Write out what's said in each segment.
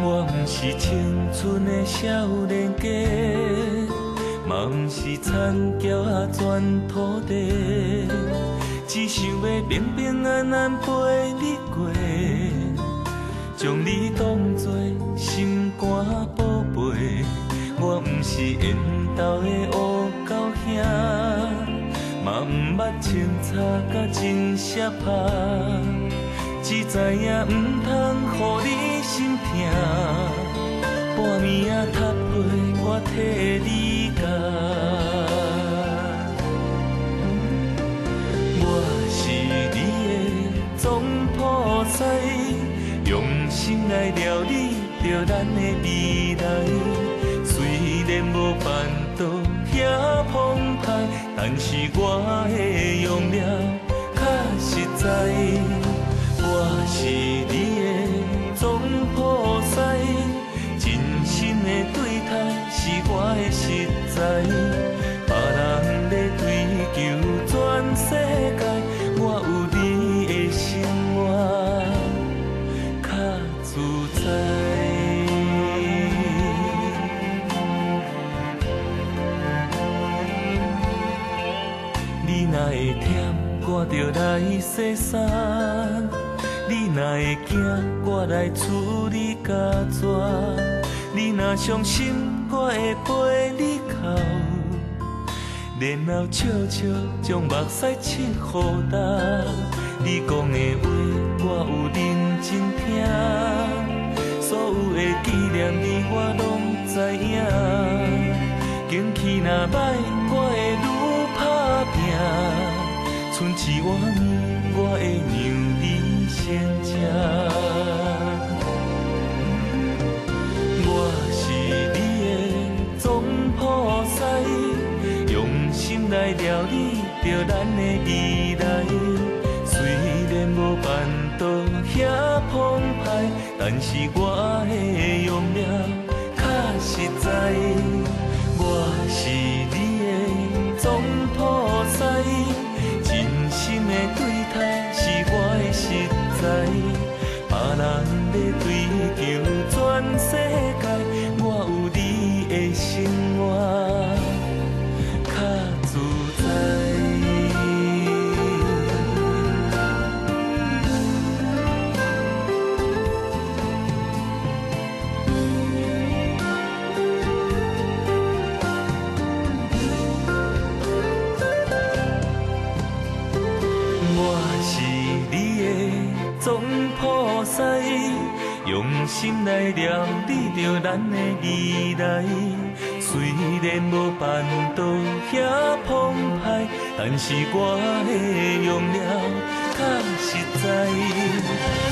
我毋是青春的少年家，嘛毋是田桥啊全土地，只想要平平安安陪你过，将你当作心肝宝贝。我毋是缘投的乌狗兄，嘛毋捌清茶甲真涩拍，只知影毋通予你心痛，半暝啊读被我替你教。我是你的总菩萨，用心来料理着咱的未来。虽然无办到遐澎湃，但是我的用了较实在。我是你的总菩萨，真心的对待是我的实在。别人在追求全世界，我有你的生活较自在。你若会忝，我就来洗衫；你若会惊，我来处理家蛇；你若伤心，我会陪你哭，然后笑笑将目屎拭予干。你讲的话，我有认真听，所有的纪念日我拢知影。景气若歹，我会愈打拼，春季换面，我会让你先吃。我是你的总菩萨，用心来料理着咱的未来。虽然无办到遐澎湃，但是我的用了较实在。我是你的总菩萨，真心的对待是我的实在。别人在追求全世界，我有你的生活较自在。总菩萨，用心来料理着咱的未来。虽然无办到遐澎湃，但是我的用了较实在。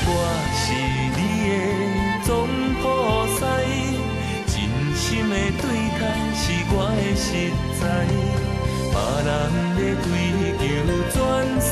我是你的总菩萨，真心的对待是我的实在。别人在追求全世